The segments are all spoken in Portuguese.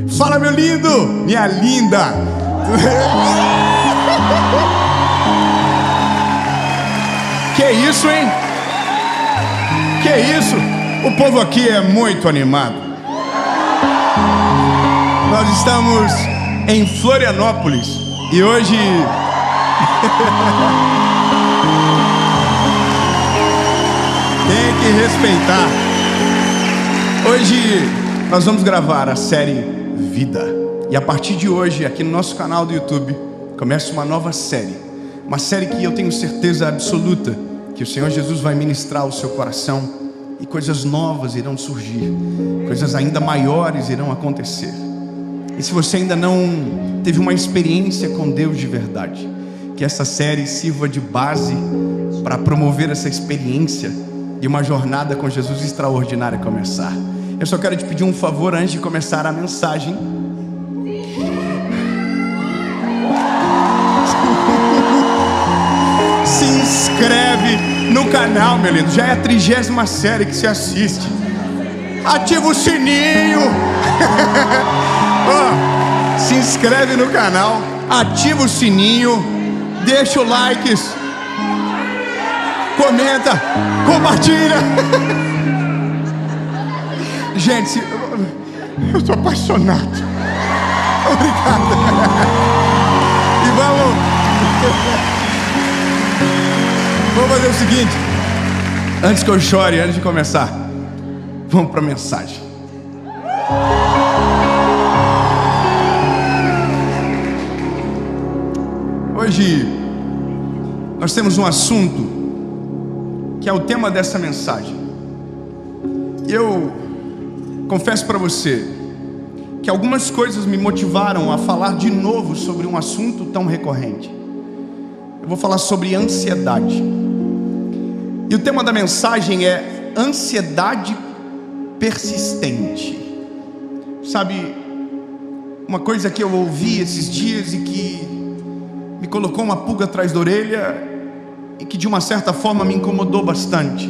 Fala, meu lindo, minha linda. Que isso, hein? Que isso? O povo aqui é muito animado. Nós estamos em Florianópolis e hoje tem que respeitar. Hoje nós vamos gravar a série Vida. E a partir de hoje, aqui no nosso canal do YouTube, começa uma nova série. Uma série que eu tenho certeza absoluta que o Senhor Jesus vai ministrar ao seu coração e coisas novas irão surgir, coisas ainda maiores irão acontecer. E se você ainda não teve uma experiência com Deus de verdade, que essa série sirva de base para promover essa experiência e uma jornada com Jesus extraordinária começar. Eu só quero te pedir um favor antes de começar a mensagem. Se inscreve no canal, meu lindo. Já é a 30ª série que você assiste. Ativa o sininho. Se inscreve no canal, ativa o sininho, deixa o like, comenta, compartilha. Gente, eu tô apaixonado. Obrigado. E vamos fazer o seguinte. Antes que eu chore, antes de começar, vamos para a mensagem. Hoje nós temos um assunto que é o tema dessa mensagem. Eu confesso para você que algumas coisas me motivaram a falar de novo sobre um assunto tão recorrente. Eu vou falar sobre ansiedade. E o tema da mensagem é ansiedade persistente. Sabe, uma coisa que eu ouvi esses dias e que me colocou uma pulga atrás da orelha e que de uma certa forma me incomodou bastante.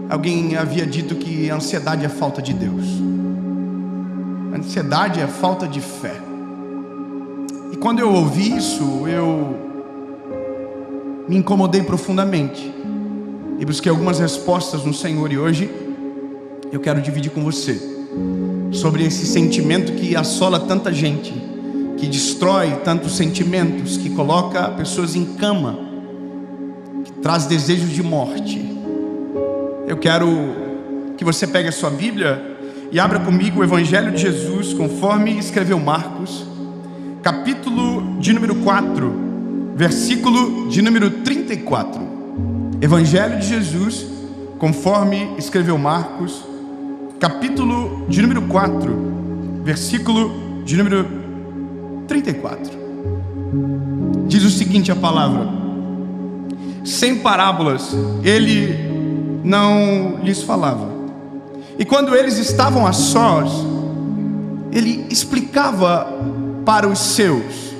Alguém havia dito que a ansiedade é falta de Deus. A ansiedade é falta de fé. E quando eu ouvi isso, eu me incomodei profundamente e busquei algumas respostas no Senhor. E hoje eu quero dividir com você sobre esse sentimento que assola tanta gente, que destrói tantos sentimentos, que coloca pessoas em cama, que traz desejos de morte. Eu quero que você pegue a sua Bíblia e abra comigo o Evangelho de Jesus, conforme escreveu Marcos, capítulo de número 4, versículo de número 34. Evangelho de Jesus, conforme escreveu Marcos, capítulo de número 4, versículo de número 34. Diz o seguinte a palavra: sem parábolas ele não lhes falava, e quando eles estavam a sós, ele explicava para os seus.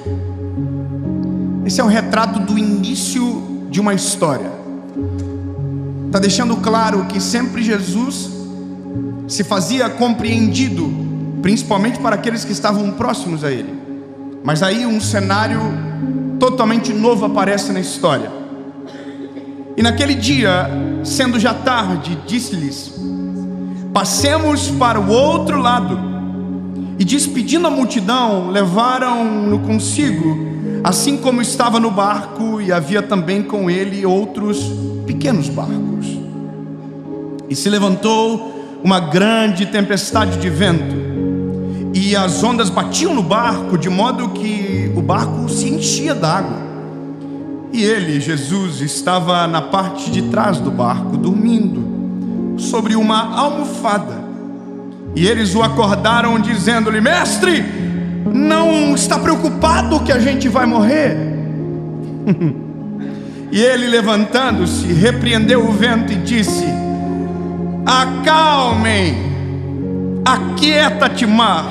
Esse é o retrato do início de uma história. Está deixando claro que sempre Jesus se fazia compreendido, principalmente para aqueles que estavam próximos a ele. Mas aí um cenário totalmente novo aparece na história. E naquele dia, sendo já tarde, disse-lhes: passemos para o outro lado. E despedindo a multidão, levaram-no consigo, assim como estava no barco, e havia também com ele outros pequenos barcos. E se levantou uma grande tempestade de vento, e as ondas batiam no barco, de modo que o barco se enchia d'água. E ele, Jesus, estava na parte de trás do barco, dormindo sobre uma almofada. E eles o acordaram, dizendo-lhe: mestre, não está preocupado que a gente vai morrer? E ele, levantando-se, repreendeu o vento e disse: acalmem, aquieta-te, mar.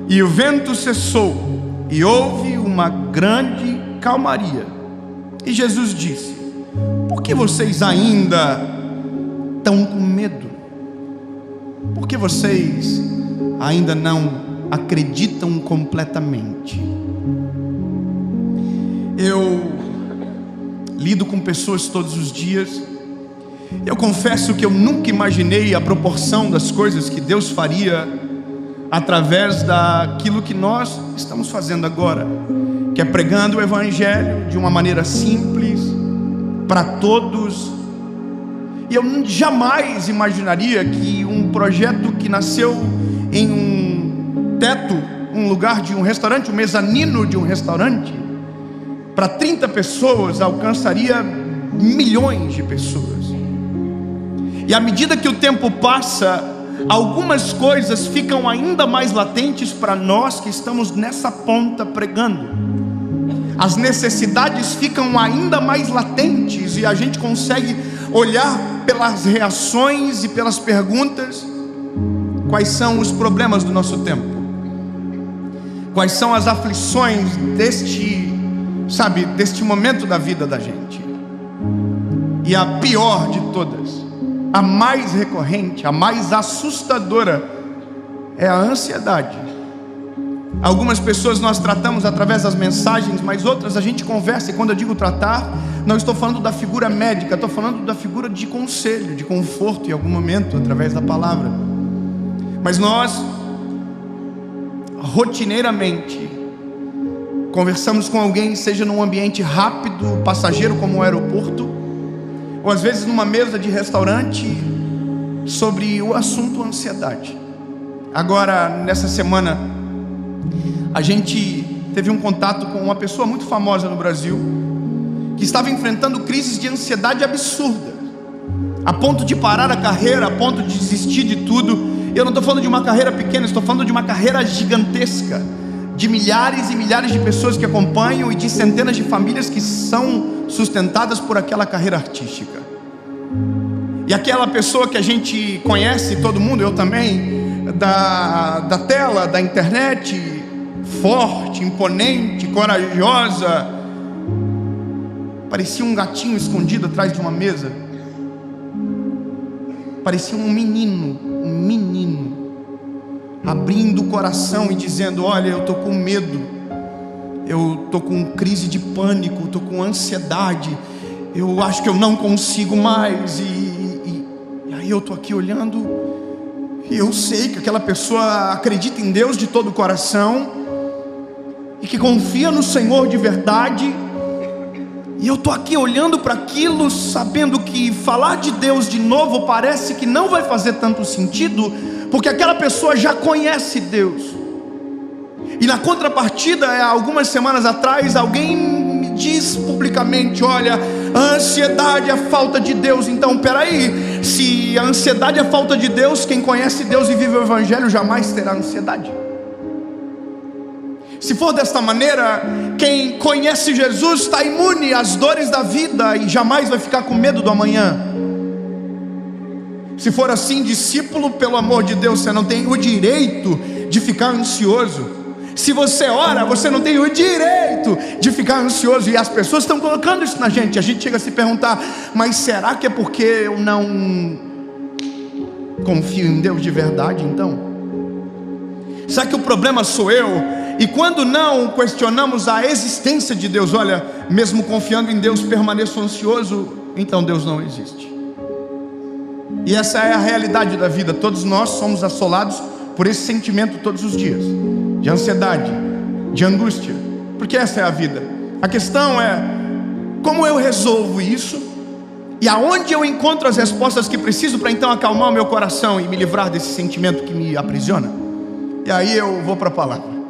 E o vento cessou, e houve uma grande calmaria. E Jesus disse: por que vocês ainda estão com medo? Por que vocês ainda não acreditam completamente. Eu lido com pessoas todos os dias. Eu confesso que eu nunca imaginei a proporção das coisas que Deus faria através daquilo que nós estamos fazendo agora, que é pregando o Evangelho de uma maneira simples, para todos. E eu jamais imaginaria que um projeto que nasceu em um teto, um lugar de um restaurante, um mezanino de um restaurante, para 30 pessoas, alcançaria milhões de pessoas. E à medida que o tempo passa, algumas coisas ficam ainda mais latentes para nós que estamos nessa ponta pregando. As necessidades ficam ainda mais latentes e a gente consegue olhar pelas reações e pelas perguntas quais são os problemas do nosso tempo, quais são as aflições deste momento da vida da gente. E a pior de todas, a mais recorrente, a mais assustadora, é a ansiedade. Algumas pessoas nós tratamos através das mensagens, mas outras a gente conversa. E quando eu digo tratar, não estou falando da figura médica, estou falando da figura de conselho, de conforto em algum momento, através da palavra. Mas nós, rotineiramente, conversamos com alguém, seja num ambiente rápido, passageiro como um aeroporto, ou às vezes numa mesa de restaurante, sobre o assunto ansiedade. Agora, nessa semana, a gente teve um contato com uma pessoa muito famosa no Brasil, que estava enfrentando crises de ansiedade absurda, a ponto de parar a carreira, a ponto de desistir de tudo. Eu não estou falando de uma carreira pequena, estou falando de uma carreira gigantesca, de milhares e milhares de pessoas que acompanham e de centenas de famílias que são sustentadas por aquela carreira artística. E aquela pessoa que a gente conhece, todo mundo, eu também, da tela, da internet, forte, imponente, corajosa, parecia um gatinho escondido atrás de uma mesa, parecia um menino, abrindo o coração e dizendo: olha, eu estou com medo, eu estou com crise de pânico, estou com ansiedade, eu acho que eu não consigo mais. E aí eu estou aqui olhando, e eu sei que aquela pessoa acredita em Deus de todo o coração, e que confia no Senhor de verdade. E eu estou aqui olhando para aquilo, sabendo que falar de Deus de novo parece que não vai fazer tanto sentido, porque aquela pessoa já conhece Deus. E na contrapartida, algumas semanas atrás, alguém me diz publicamente: olha, a ansiedade é a falta de Deus. Então, peraí, se a ansiedade é a falta de Deus, quem conhece Deus e vive o Evangelho jamais terá ansiedade. Se for desta maneira, quem conhece Jesus está imune às dores da vida e jamais vai ficar com medo do amanhã. Se for assim, discípulo, pelo amor de Deus, você não tem o direito de ficar ansioso. Se você ora, você não tem o direito de ficar ansioso. E as pessoas estão colocando isso na gente. A gente chega a se perguntar: mas será que é porque eu não confio em Deus de verdade então? Será que o problema sou eu? E quando não questionamos a existência de Deus, olha, mesmo confiando em Deus, permaneço ansioso, então Deus não existe. E essa é a realidade da vida. Todos nós somos assolados por esse sentimento todos os dias, de ansiedade, de angústia, porque essa é a vida. A questão é: como eu resolvo isso? E aonde eu encontro as respostas que preciso para então acalmar o meu coração e me livrar desse sentimento que me aprisiona? E aí eu vou para a palavra.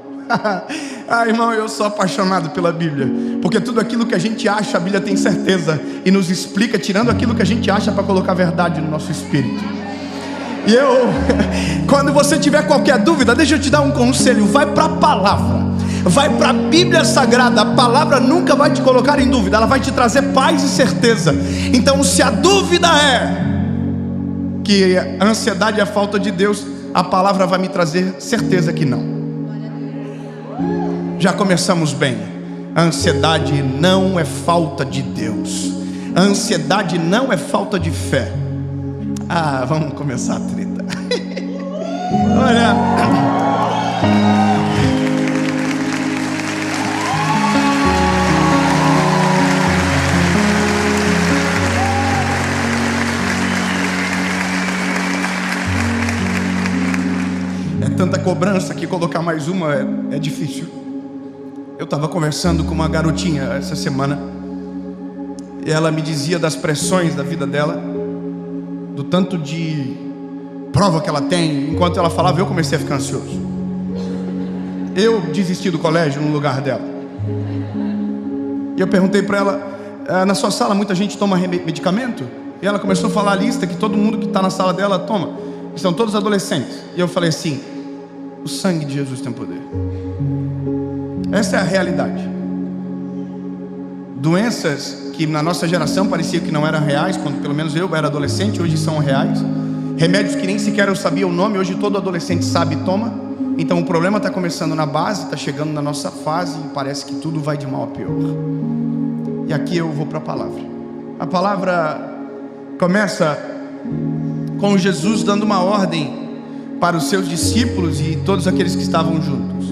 Irmão, eu sou apaixonado pela Bíblia, porque tudo aquilo que a gente acha, a Bíblia tem certeza e nos explica, tirando aquilo que a gente acha para colocar verdade no nosso espírito. E quando você tiver qualquer dúvida, deixa eu te dar um conselho: vai para a palavra, vai para a Bíblia Sagrada. A palavra nunca vai te colocar em dúvida, ela vai te trazer paz e certeza. Então, se a dúvida é que a ansiedade é a falta de Deus, a palavra vai me trazer certeza que não. Já começamos bem. A ansiedade não é falta de Deus. A ansiedade não é falta de fé. Vamos começar a treta. Olha, tanta cobrança que colocar mais uma é difícil. Eu estava conversando com uma garotinha essa semana, e ela me dizia das pressões da vida dela, do tanto de prova que ela tem. Enquanto ela falava, eu comecei a ficar ansioso. Eu desisti do colégio no lugar dela. E eu perguntei para ela, na sua sala muita gente toma medicamento? E ela começou a falar a lista que todo mundo que está na sala dela toma. São todos adolescentes. E eu falei assim, o sangue de Jesus tem poder. Essa é a realidade. Doenças que na nossa geração pareciam que não eram reais, quando pelo menos eu era adolescente, hoje são reais. Remédios que nem sequer eu sabia o nome, hoje todo adolescente sabe e toma. Então o problema está começando na base, está chegando na nossa fase e parece que tudo vai de mal a pior. E aqui eu vou para a palavra. A palavra começa com Jesus dando uma ordem para os seus discípulos e todos aqueles que estavam juntos.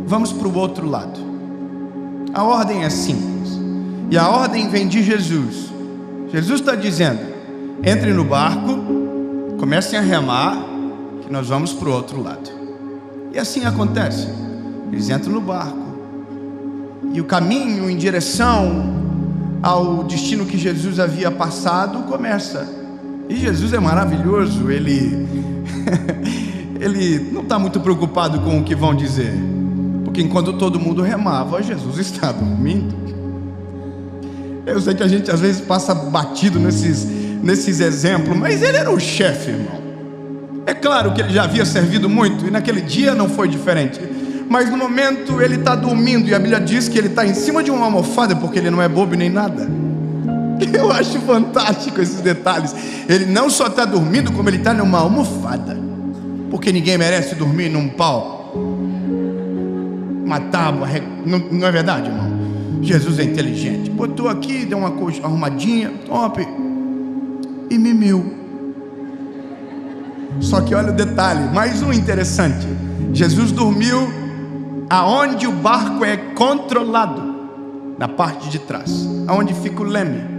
Vamos para o outro lado. A ordem é simples, e a ordem vem de Jesus. Jesus está dizendo, entrem no barco, comecem a remar, que nós vamos para o outro lado. E assim acontece. Eles entram no barco, e o caminho em direção ao destino que Jesus havia passado começa. E Jesus é maravilhoso. Ele não está muito preocupado com o que vão dizer, porque enquanto todo mundo remava, Jesus está dormindo. Eu sei que a gente às vezes passa batido nesses exemplos, mas ele era o chefe, irmão. É claro que ele já havia servido muito, e naquele dia não foi diferente. Mas no momento ele está dormindo, e a Bíblia diz que ele está em cima de uma almofada, porque ele não é bobo nem nada. Eu acho fantástico esses detalhes. Ele não só está dormindo, como ele está numa almofada, porque ninguém merece dormir num pau, uma tábua. Não é verdade, irmão? Jesus é inteligente, botou aqui, deu uma coisa arrumadinha, top, e mimiu. Só que olha o detalhe, mais um interessante. Jesus dormiu aonde o barco é controlado, na parte de trás, aonde fica o leme.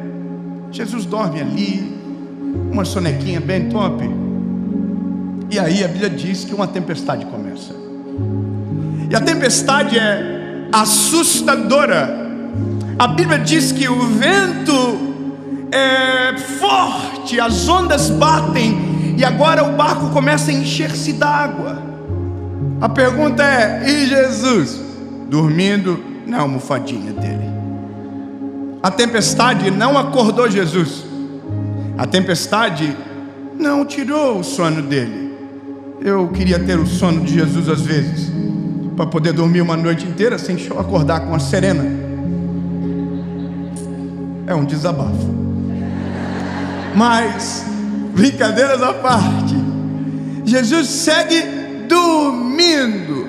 Jesus dorme ali, uma sonequinha bem top. E aí a Bíblia diz que uma tempestade começa. E a tempestade é assustadora. A Bíblia diz que o vento é forte, as ondas batem, e agora o barco começa a encher-se d'água. A pergunta é, e Jesus? Dormindo na almofadinha dele. A tempestade não acordou Jesus. A tempestade não tirou o sono dele. Eu queria ter o sono de Jesus às vezes, para poder dormir uma noite inteira sem acordar com a serena. É um desabafo. Mas, brincadeiras à parte, Jesus segue dormindo,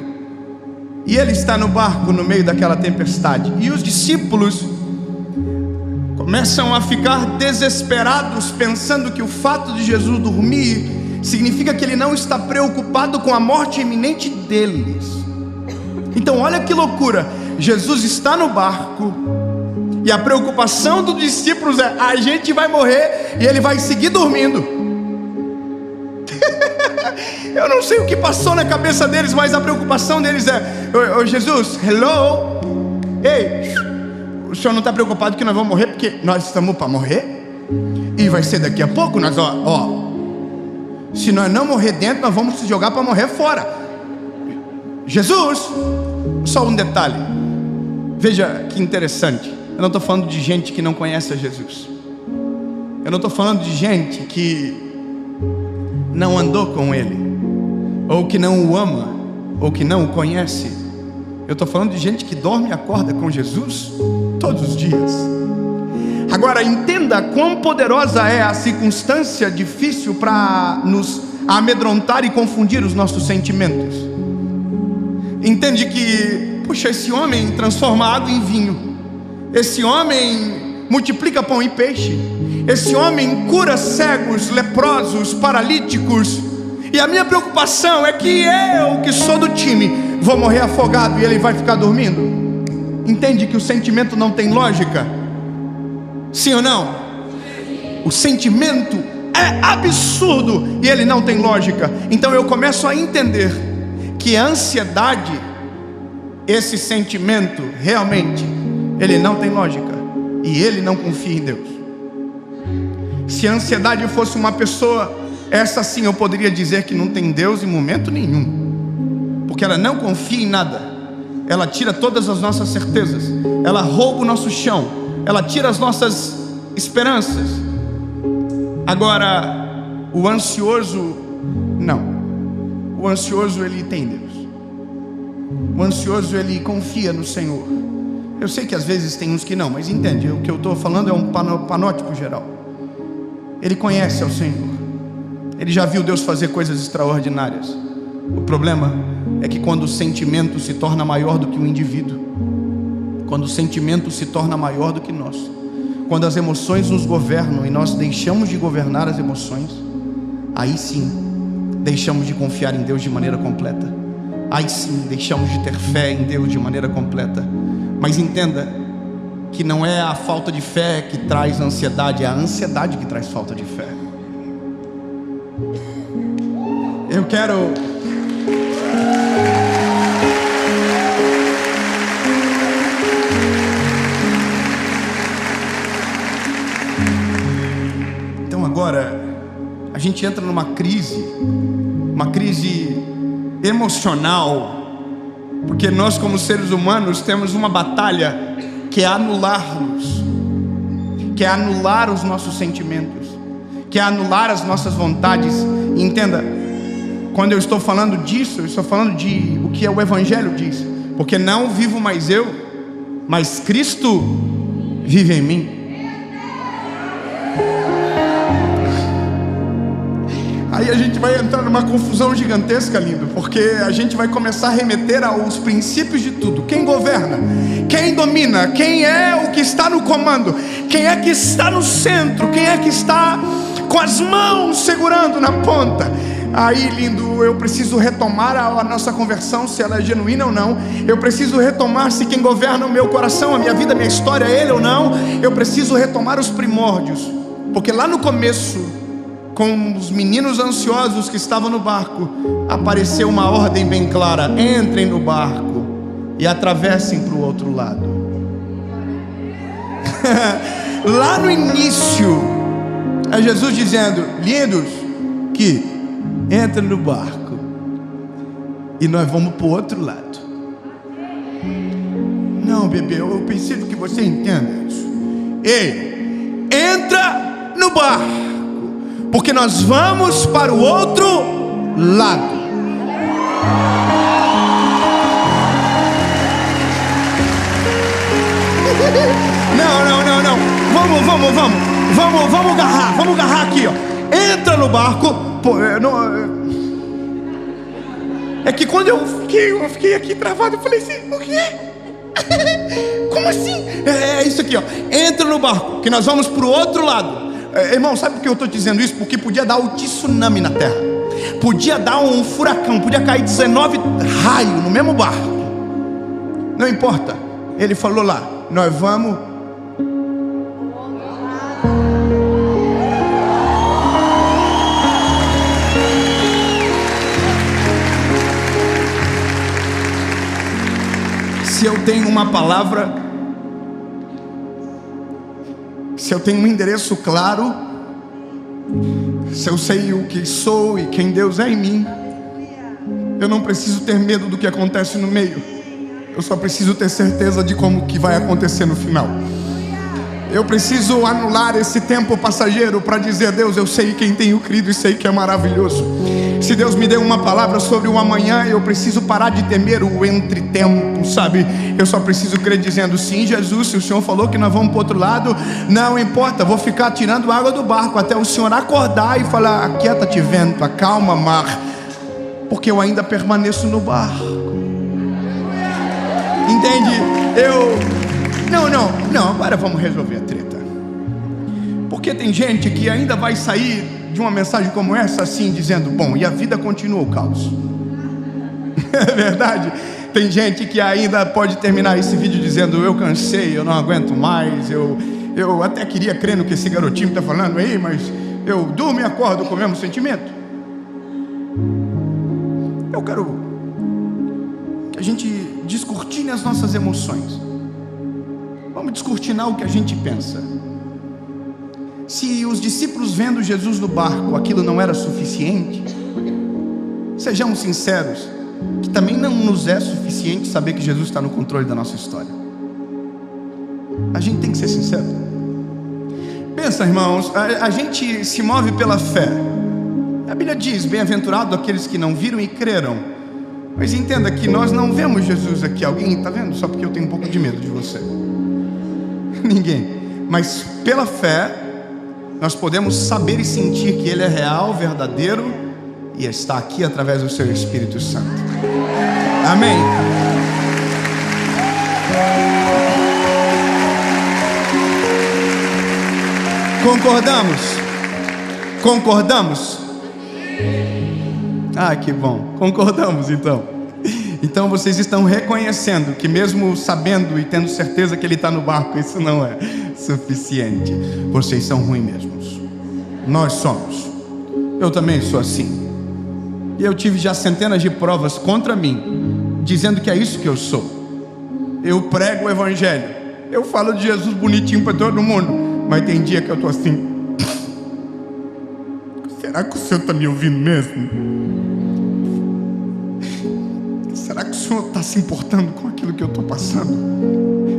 e ele está no barco no meio daquela tempestade. E os discípulos começam a ficar desesperados, pensando que o fato de Jesus dormir significa que ele não está preocupado com a morte iminente deles. Então olha que loucura, Jesus está no barco, e a preocupação dos discípulos é, a gente vai morrer, e ele vai seguir dormindo. Eu não sei o que passou na cabeça deles, mas a preocupação deles é, ô Jesus, hello, ei, o senhor não está preocupado que nós vamos morrer, porque nós estamos para morrer, e vai ser daqui a pouco. Nós, se nós não morrer dentro, nós vamos se jogar para morrer fora. Jesus, só um detalhe, veja que interessante. Eu não estou falando de gente que não conhece a Jesus. Eu não estou falando de gente que não andou com Ele, ou que não o ama, ou que não o conhece. Eu estou falando de gente que dorme e acorda com Jesus todos os dias. Agora entenda quão poderosa é a circunstância difícil para nos amedrontar e confundir os nossos sentimentos. Entende que, puxa, esse homem transforma água em vinho, esse homem multiplica pão e peixe, esse homem cura cegos, leprosos, paralíticos, e a minha preocupação é que eu, que sou do time, vou morrer afogado e ele vai ficar dormindo. Entende que o sentimento não tem lógica? Sim ou não? O sentimento é absurdo e ele não tem lógica. Então eu começo a entender que a ansiedade, esse sentimento, realmente, ele não tem lógica. E ele não confia em Deus. Se a ansiedade fosse uma pessoa, essa sim eu poderia dizer que não tem Deus em momento nenhum. Porque ela não confia em nada. Ela tira todas as nossas certezas. Ela rouba o nosso chão. Ela tira as nossas esperanças. Agora, o ansioso, não. O ansioso, ele tem Deus. O ansioso, ele confia no Senhor. Eu sei que às vezes tem uns que não, mas entende, o que eu estou falando é um panótipo geral. Ele conhece ao Senhor. Ele já viu Deus fazer coisas extraordinárias. O problema é que quando o sentimento se torna maior do que o indivíduo, quando o sentimento se torna maior do que nós, quando as emoções nos governam e nós deixamos de governar as emoções, aí sim, deixamos de confiar em Deus de maneira completa. Aí sim, deixamos de ter fé em Deus de maneira completa. Mas entenda que não é a falta de fé que traz ansiedade, é a ansiedade que traz falta de fé. Eu quero... Então agora, a gente entra numa crise emocional, porque nós como seres humanos temos uma batalha que é anular-nos, que é anular os nossos sentimentos, que é anular as nossas vontades. E entenda, quando eu estou falando disso, eu estou falando de o que o Evangelho diz, porque não vivo mais eu, mas Cristo vive em mim. Aí a gente vai entrar numa confusão gigantesca, lindo, porque a gente vai começar a remeter aos princípios de tudo. Quem governa? Quem domina? Quem é o que está no comando? Quem é que está no centro? Quem é que está com as mãos segurando na ponta? Aí, lindo, eu preciso retomar a nossa conversão, se ela é genuína ou não. Eu preciso retomar se quem governa o meu coração, a minha vida, a minha história é Ele ou não. Eu preciso retomar os primórdios, porque lá no começo, com os meninos ansiosos que estavam no barco, apareceu uma ordem bem clara: entrem no barco e atravessem para o outro lado. Lá no início, é Jesus dizendo: lindos, que entrem no barco e nós vamos para o outro lado. Não, bebê, eu preciso que você entenda isso. Ei, entra no barco, porque nós vamos para o outro lado. Não. Vamos agarrar aqui, ó. Entra no barco. Pô, é que quando eu fiquei aqui travado, eu falei assim: o quê? Como assim? É isso aqui, ó. Entra no barco, que nós vamos para o outro lado. Irmão, sabe por que eu estou dizendo isso? Porque podia dar um tsunami na terra, podia dar um furacão, podia cair 19 raios no mesmo barco. Não importa. Ele falou lá: nós vamos. Se eu tenho uma palavra, se eu tenho um endereço claro, se eu sei o que sou e quem Deus é em mim, eu não preciso ter medo do que acontece no meio. Eu só preciso ter certeza de como que vai acontecer no final. Eu preciso anular esse tempo passageiro para dizer: Deus, eu sei quem tenho crido e sei que é maravilhoso. Se Deus me deu uma palavra sobre o amanhã, eu preciso parar de temer o entretempo, sabe? Eu só preciso crer dizendo: sim, Jesus, se o Senhor falou que nós vamos para o outro lado, não importa, vou ficar tirando água do barco até o Senhor acordar e falar: aquieta-te vento, acalma mar, porque eu ainda permaneço no barco. Entende? Não, agora vamos resolver a treta. Porque tem gente que ainda vai sair de uma mensagem como essa assim, dizendo: bom, e a vida continua o caos. É verdade? Tem gente que ainda pode terminar esse vídeo dizendo: eu cansei, eu não aguento mais, eu até queria crer no que esse garotinho está falando aí, mas eu durmo e acordo com o mesmo sentimento. Eu quero a gente descortine as nossas emoções. Vamos descortinar o que a gente pensa. Se os discípulos vendo Jesus no barco, aquilo não era suficiente, sejamos sinceros, que também não nos é suficiente saber que Jesus está no controle da nossa história. A gente tem que ser sincero. Pensa, irmãos, a gente se move pela fé. A Bíblia diz: bem-aventurado aqueles que não viram e creram. Mas entenda que nós não vemos Jesus aqui. Alguém está vendo? Só porque eu tenho um pouco de medo de você. Ninguém. Mas pela fé nós podemos saber e sentir que Ele é real, verdadeiro e está aqui através do seu Espírito Santo. Amém. Concordamos? Concordamos? Ah, que bom. Concordamos então. Então vocês estão reconhecendo que mesmo sabendo e tendo certeza que Ele está no barco, isso não é suficiente. Vocês são ruins mesmos. Nós somos. Eu também sou assim. E eu tive já centenas de provas contra mim, dizendo que é isso que eu sou. Eu prego o Evangelho, eu falo de Jesus bonitinho para todo mundo, mas tem dia que eu estou assim: será que o Senhor está me ouvindo mesmo? Será que o Senhor está se importando com aquilo que eu estou passando?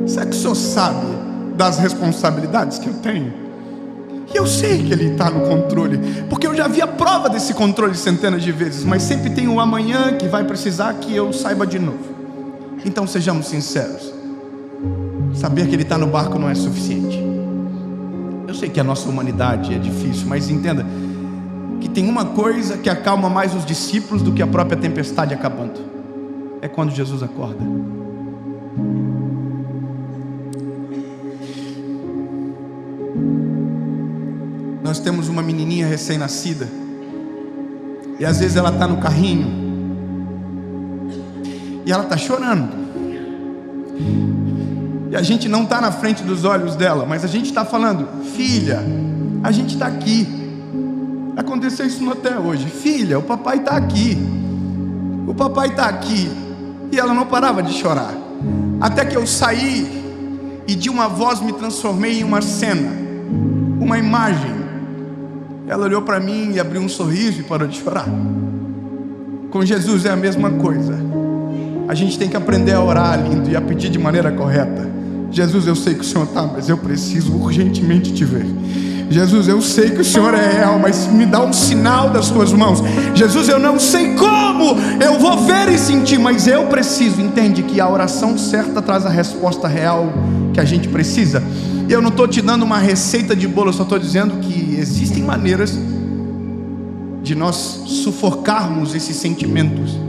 Será que o Senhor sabe das responsabilidades que eu tenho? E eu sei que Ele está no controle, porque eu já vi a prova desse controle centenas de vezes, mas sempre tem um amanhã que vai precisar que eu saiba de novo. Então sejamos sinceros, saber que Ele está no barco não é suficiente. Eu sei que a nossa humanidade é difícil, mas entenda que tem uma coisa que acalma mais os discípulos do que a própria tempestade acabando: é quando Jesus acorda. Nós temos uma menininha recém-nascida, e às vezes ela está no carrinho e ela está chorando, e a gente não está na frente dos olhos dela, mas a gente está falando: filha, a gente está aqui. Aconteceu isso até hoje: filha, o papai está aqui, o papai está aqui. E ela não parava de chorar, até que eu saí e de uma voz me transformei em uma cena, uma imagem. Ela olhou para mim e abriu um sorriso e parou de chorar. Com Jesus é a mesma coisa. A gente tem que aprender a orar, lindo, e a pedir de maneira correta. Jesus, eu sei que o Senhor está, mas eu preciso urgentemente te ver. Jesus, eu sei que o Senhor é real, mas me dá um sinal das tuas mãos. Jesus, eu não sei como eu vou ver e sentir, mas eu preciso. Entende que a oração certa traz a resposta real que a gente precisa. E eu não estou te dando uma receita de bolo, eu só estou dizendo que existem maneiras de nós sufocarmos esses sentimentos,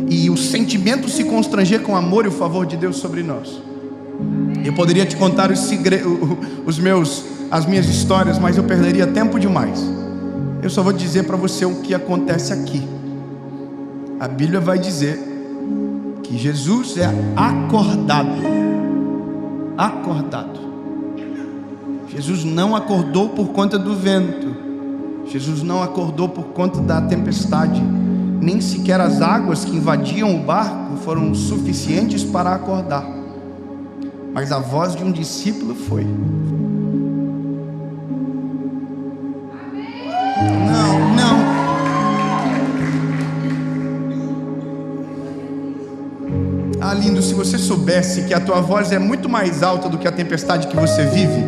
e o sentimento se constranger com o amor e o favor de Deus sobre nós. Eu poderia te contar as minhas histórias, mas eu perderia tempo demais. Eu só vou dizer para você o que acontece aqui. A Bíblia vai dizer que Jesus é acordado. Acordado. Jesus não acordou por conta do vento. Jesus não acordou por conta da tempestade. Nem sequer as águas que invadiam o barco foram suficientes para acordar. Mas a voz de um discípulo foi. Não. Ah, lindo, se você soubesse que a tua voz é muito mais alta do que a tempestade que você vive,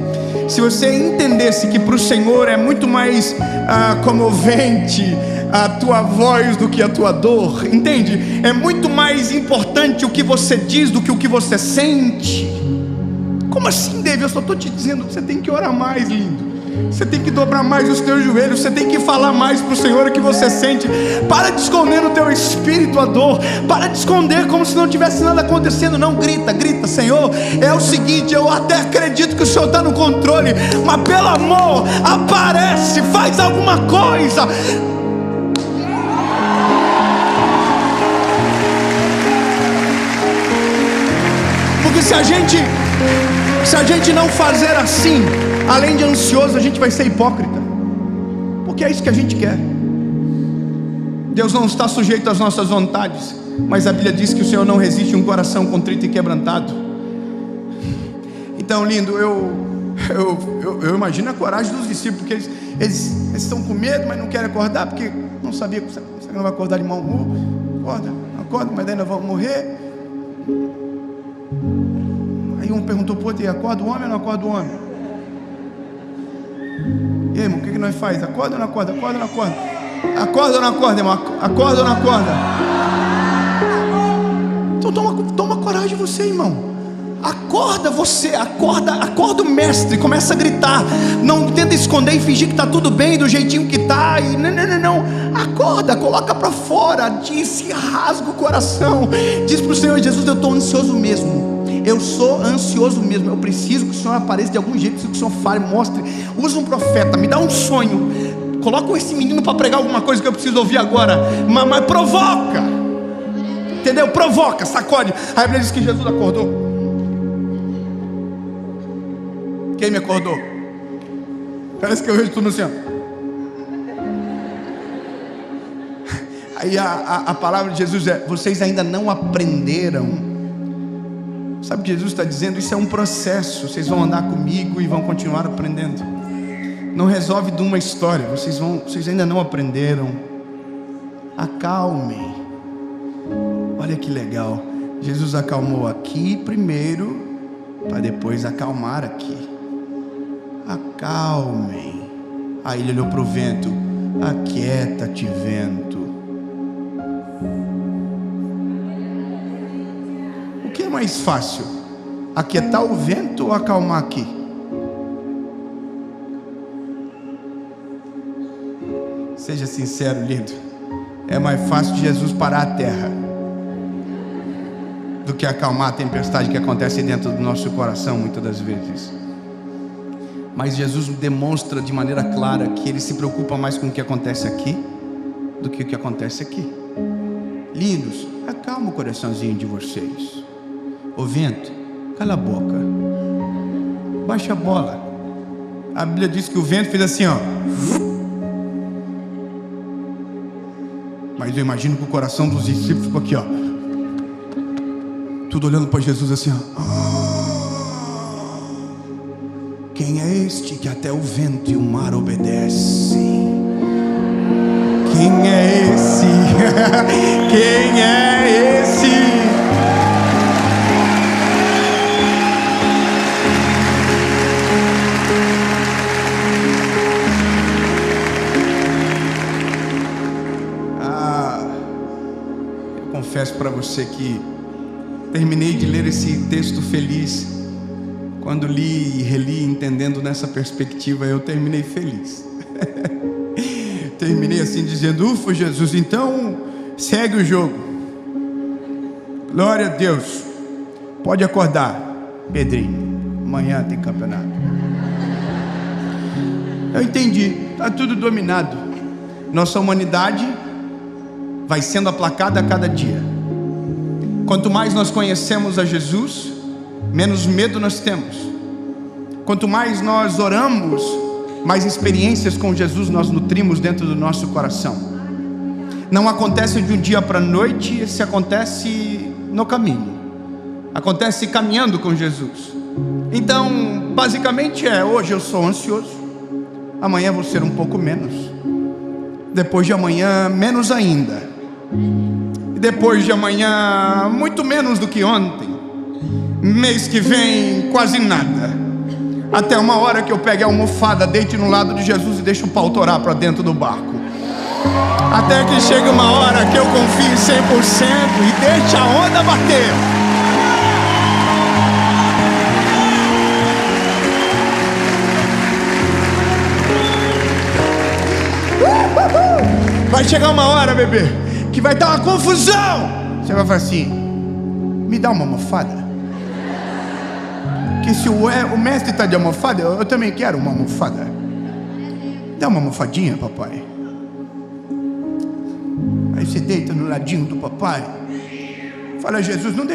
se você entendesse que para o Senhor é muito mais comovente a tua voz do que a tua dor, entende? É muito mais importante o que você diz do que o que você sente. Como assim, David? Eu só estou te dizendo que você tem que orar mais, lindo. Você tem que dobrar mais os teus joelhos. Você tem que falar mais para o Senhor o que você sente. Para de esconder no teu espírito a dor. Para de esconder como se não tivesse nada acontecendo. Não, grita, Senhor, é o seguinte, eu até acredito que o Senhor está no controle, mas pelo amor, aparece, faz alguma coisa. Porque se a gente não fazer assim, além de ansioso, a gente vai ser hipócrita, porque é isso que a gente quer. Deus não está sujeito às nossas vontades, mas a Bíblia diz que o Senhor não resiste a um coração contrito e quebrantado. Então, lindo, eu imagino a coragem dos discípulos, porque eles estão com medo, mas não querem acordar, porque não sabia que não vai acordar de mau humor. Acorda, mas daí nós vamos morrer. Aí um perguntou para o outro: acorda o homem ou não acorda o homem? E aí, irmão, o que nós faz? Acorda ou não acorda? Acorda ou não acorda? Acorda ou não acorda, irmão? Acorda ou não acorda? Então toma coragem você, irmão. Acorda você, acorda o mestre, começa a gritar. Não tenta esconder e fingir que está tudo bem do jeitinho que está. Não. Acorda, coloca para fora, diz, rasga o coração. Diz para o Senhor Jesus: eu estou ansioso mesmo. Eu sou ansioso mesmo. Eu preciso que o Senhor apareça de algum jeito, preciso que o Senhor fale, mostre. Usa um profeta, me dá um sonho. Coloca esse menino para pregar alguma coisa que eu preciso ouvir agora. Mas provoca. Entendeu? Provoca, sacode. A Bíblia diz que Jesus acordou. Quem me acordou? Parece que eu vejo tudo assim, ó. Aí a palavra de Jesus é: vocês ainda não aprenderam. Sabe o que Jesus está dizendo? Isso é um processo. Vocês vão andar comigo e vão continuar aprendendo. Não resolve de uma história. Vocês ainda não aprenderam. Acalmem. Olha que legal. Jesus acalmou aqui primeiro, para depois acalmar aqui. Acalmem. Aí ele olhou para o vento: aquieta-te, vento. O que é mais fácil? Aquietar o vento ou acalmar aqui? Seja sincero, lindo. É mais fácil de Jesus parar a terra do que acalmar a tempestade que acontece dentro do nosso coração muitas das vezes. Mas Jesus demonstra de maneira clara que Ele se preocupa mais com o que acontece aqui do que o que acontece aqui. Lindos, acalma o coraçãozinho de vocês. O vento, cala a boca, baixa a bola. A Bíblia diz que o vento fez assim, ó. Mas eu imagino que o coração dos discípulos ficou aqui, ó. Tudo olhando para Jesus assim, ó. Quem é este que até o vento e o mar obedecem? Quem é esse? Quem é esse? Eu confesso para você que terminei de ler esse texto feliz. Quando li e reli, entendendo nessa perspectiva, eu terminei feliz. Terminei assim dizendo: ufa, Jesus, então segue o jogo. Glória a Deus. Pode acordar, Pedrinho, amanhã tem campeonato. Eu entendi, está tudo dominado. Nossa humanidade vai sendo aplacada a cada dia. Quanto mais nós conhecemos a Jesus, menos medo nós temos. Quanto mais nós oramos, mais experiências com Jesus nós nutrimos dentro do nosso coração. Não acontece de um dia para a noite, isso acontece no caminho. Acontece caminhando com Jesus. Então, basicamente hoje eu sou ansioso, amanhã vou ser um pouco menos, depois de amanhã menos ainda, e depois de amanhã muito menos do que ontem. Mês que vem quase nada, até uma hora que eu pegue a almofada, deite no lado de Jesus e deixe o pau torar para dentro do barco. Até que chegue uma hora que eu confie 100% e deixe a onda bater. Vai chegar uma hora, bebê, que vai dar uma confusão. Você vai falar assim: me dá uma almofada. Que se o mestre está de almofada, eu também quero uma almofada. Dá uma almofadinha, papai. Aí você deita no ladinho do papai. Fala: Jesus, não deixa